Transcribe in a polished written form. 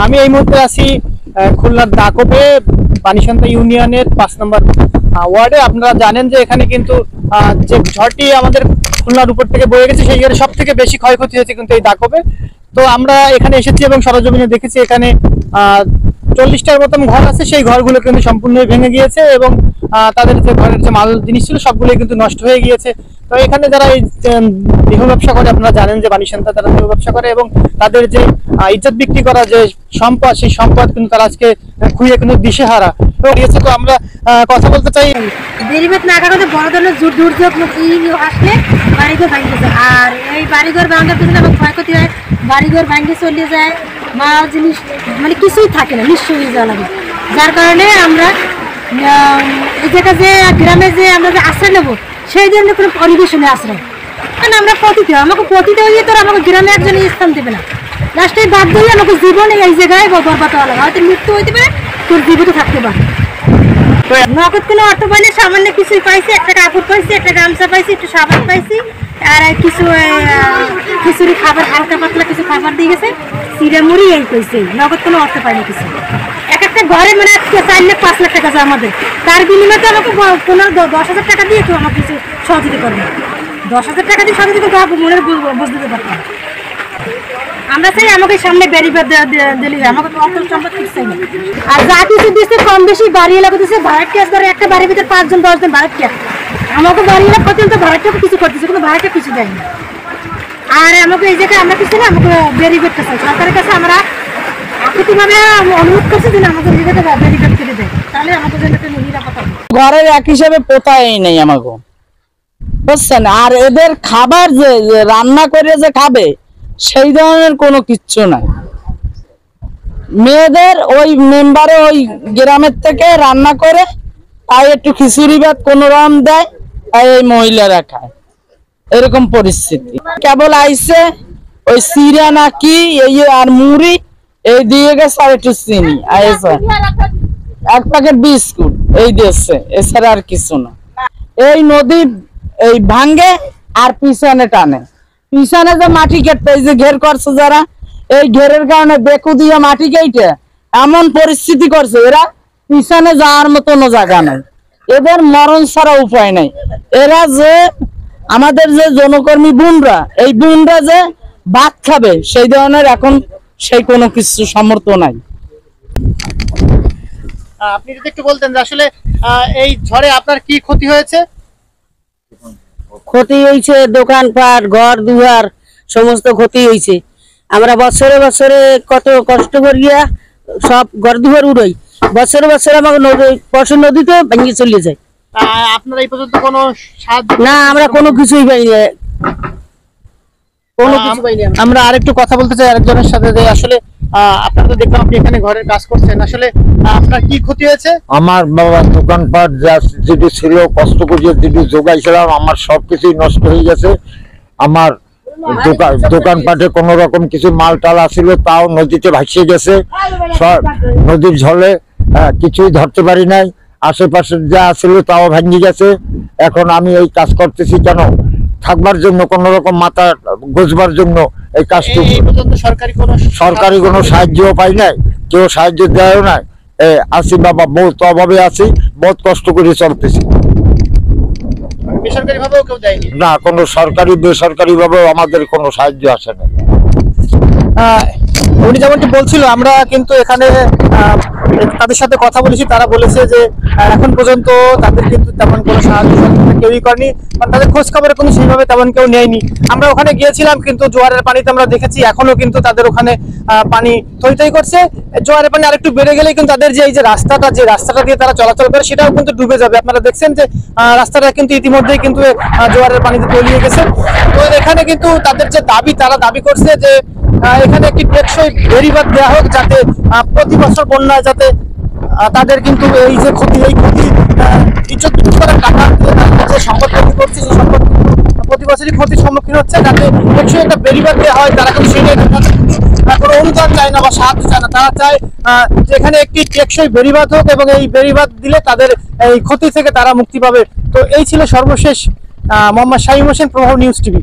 আমি এই মুহূর্তে আছি খুলনার দাকোপে পানিসন্তা ইউনিয়নের 5 নম্বর ওয়ার্ডে। আপনারা জানেন যে এখানে কিন্তু যে ঝড়টি আমাদের খুলনার উপর থেকে বয়ে গেছে সেই সব থেকে বেশি ক্ষয়ক্ষতি হয়েছে কিন্তু এই দাকোপে। তো আমরা এখানে এসেছি এবং সরজমিনে দেখেছি এখানে 40টার মতন ঘর আছে, সেই ঘরগুলো কিন্তু সম্পূর্ণই ভেঙে গিয়েছে এবং তাদের যে ঘরের যে মাল জিনিস ছিল সবগুলোই কিন্তু নষ্ট হয়ে গিয়েছে। তো এখানে যারা এই দেহ ব্যবসা করে, আপনারা জানেন যে বাণিসন্তা তারা দেহ ব্যবসা করে এবং তাদের যে ইজ্জত বিক্রি করা যে সম্পদ, সেই সম্পদ কিন্তু তারা আজকে খুঁজে কিন্তু দিশেহারা হয়েছে। তো আমরা কথা বলতে চাই, বেরিবাদ না কারণে বড় ধরনের দুর্যোগ আসলে বাড়িঘর ভাঙতেছে, আর এই বাড়িঘর ভাঙার পিছনে আমার ক্ষয়ক্ষতি হয়, বাড়িঘর ভাঙে চলে যায়, মাল জিনিস মানে কিছুই থাকে না, নিঃস্ব হয়ে যাওয়া লাগে। যার কারণে আমরা এই জায়গা যে গ্রামে যে আমরা যে আশ্রয় নেবো সেই ধরনের কোনো পরিবেশনে আশ্রয়, কারণ আমরা আমাকে পতিতে হয়ে তোর আমাকে গ্রামে একজন স্থান দেবে না, লাস্টে বাধ্য হয়ে আমাকে জীবনে এই জায়গায় বরবাদ হওয়া লাগে, হয়তো মৃত্যু হইতে পারে, তোর জীবিত থাকতে পারে। নগদ কোনো অর্থ পাইনি, সামান্য কিছুই পাইছি, একটা কাপড় পাইছি, একটা গামছা পাইছি, একটু সাবান পাইছি, আর কিছু খিচুড়ি খাবার, হালকা পাতলা কিছু খাবার দিয়ে গেছে, চিড়ে মুড়ি এই পাইছে, নগদ কোনো অর্থ পাইনি কিছু। এক একটা ঘরে মানে 4 লাখ 5 লাখ টাকা যায় আমাদের, তার বিনিময়ে আমাকে 10,000 টাকা দিয়ে তো আমাকে কিছু সহযোগিতা করবে, 10,000 টাকা দিয়ে সহযোগিতা মনে বুঝতে পারতাম। আমরা চাই আমাকে সামনে বেরিবাদ দিলে, আমাকে তো অর্থ সম্পদ কিছু চাই না। আর যা কিছু দিচ্ছে কম বেশি বাড়ি এলাকা দিচ্ছে, ভাড়াট ক্যাশ ধরে একটা বাড়ির ভিতরে 5 জন 10 জন ভাড়াট ক্যাশ, আমাকে বাড়ি এলাকা পর্যন্ত ভাড়াটা কিছু করতেছে, কিন্তু ভাড়াটা কিছু দেয় না। আর আমাকে এই জায়গায় আমরা কিছু না, আমাকে বেরিবাদটা চাই, সরকারের কাছে আমরা আকুতিভাবে অনুরোধ করছি যে আমাকে এই জায়গাটা বেরিবাদ করে দেয়, তাহলে আমাদের জন্য একটা নিরাপদ হবে। ঘরের এক হিসাবে পোতাই নেই আমাকে, বুঝছেন। আর এদের খাবার যে রান্না করে যে খাবে সেই ধরনের কোনো কিচ্ছু নাই। মেয়েদের ওই মেম্বারে ওই গ্রামের থেকে রান্না করে তাই একটু খিচুড়ি ভাত কোন রকম দেয়, তাই এই মহিলারা খায়, এরকম পরিস্থিতি। কেবল আইসে ওই সিরা নাকি এই আর মুড়ি এই দিয়ে গেছে, আর একটু চিনি আইসে, 1 প্যাকেট বিস্কুট এই দিয়েছে, এছাড়া আর কিছু না। এই নদী এই ভাঙ্গে আর পিছনে টানে, পিছনে যে মাটি কেটে এই যে ঘের করছে যারা, এই ঘেরের কারণে বেকু দিয়ে মাটি কেটে এমন পরিস্থিতি করছে, এরা পিছনে যাওয়ার মতন জায়গা নাই, এদের মরণ ছাড়া উপায় নাই। এরা যে আমাদের যে জনকর্মী বোনরা, এই বোনরা যে ভাত খাবে সেই ধরনের এখন সেই কোনো কিছু সামর্থ্য নাই। আপনি যদি একটু বলতেন যে আসলে এই ঝড়ে আপনার কি ক্ষতি হয়েছে? ক্ষতি হয়েছে দোকানপাট, ঘর দুয়ার সমস্ত ক্ষতি হয়েছে। আমরা বছরে বছরে কত কষ্ট করিয়া সব ঘর দুয়ার উড়াই, বছরে বছরে আমাকে পরশু নদীতে ভেঙে চলে যায়। আপনারা এই পর্যন্ত কোনো সাহায্য? না, আমরা কোনো কিছুই পাইনি, কোনো কিছু পাইনি। আমরা আরেকটু কথা বলতে চাই আরেকজনের সাথে যে আসলে আপনারা তো দেখলাম আপনি এখানে ঘরের কাজ করছেন, আসলে আপনার কি ক্ষতি হয়েছে? আমার বাবা দোকানপাট যেটি ছিল, কষ্ট করিয়ে যেটি জোগাইছিলাম, আমার সবকিছুই নষ্ট হয়ে গেছে। আমার দোকানপাটে কোন রকম কিছু মাল টাল আছিল, তাও নদীতে ভাসিয়ে গেছে, সব নদীর ঝলে কিছুই ধরতে পারি নাই। আশেপাশে যা ছিল তাও ভেঙে গেছে। এখন আমি এই কাজ করতেছি কেন, থাকবার জন্য, কোন রকম মাথা গোছবার জন্য এই কাজটি। সরকারি কোনো সাহায্যও পাই নাই, কেউ সাহায্য দেয়ও নাই। আছি বাবা, বহুত অভাবে আছি, বহুত কষ্ট করে চলতেছি। বেসরকারি ভাবেও কেউ দেয়নি? না, কোনো সরকারি বেসরকারি ভাবেও আমাদের কোনো সাহায্য আসে না। উনি যেমনটি বলছিল, আমরা কিন্তু এখানে তাদের সাথে কথা বলেছি, তারা বলেছে যে এখন পর্যন্ত তাদের কিন্তু তেমন কোনো সাহায্য কেউই করেনি, কারণ তাদের খোঁজ খবরে কোনো সেইভাবে তেমন কেউ নেয়নি। আমরা ওখানে গিয়েছিলাম, কিন্তু জোয়ারের পানিতে আমরা দেখেছি এখনো কিন্তু তাদের ওখানে পানি থই থই করছে। জোয়ারের পানি আরেকটু বেড়ে গেলে কিন্তু তাদের যে এই যে রাস্তাটা দিয়ে তারা চলাচল করে সেটাও কিন্তু ডুবে যাবে। আপনারা দেখছেন যে রাস্তাটা কিন্তু ইতিমধ্যেই কিন্তু জোয়ারের পানিতে তলিয়ে গেছে। তো এখানে কিন্তু তাদের যে দাবি, তারা দাবি করছে যে এখানে একটি টেকসই বেড়িবাঁধ দেওয়া হোক, যাতে প্রতি বছর বন্যায় যাতে তাদের কিন্তু এই যে ক্ষতি, এই ক্ষতি ইজ্জত করে টাকা যে সম্পদ ক্ষতি করছে, সেই সম্পদ প্রতি বছরই ক্ষতির সম্মুখীন হচ্ছে, যাতে টেকসই একটা বেড়িবাঁধ দেওয়া হয়। তারা কিন্তু সেটাই কোনো অনুদান চায় না বা সাহায্য চায় না, তারা চায় যেখানে একটি টেকসই বেড়িবাঁধ হোক এবং এই বেড়িবাঁধ দিলে তাদের এই ক্ষতি থেকে তারা মুক্তি পাবে। তো এই ছিল সর্বশেষ। মোহাম্মদ শাহীম হোসেন, প্রভাব নিউজ টিভি।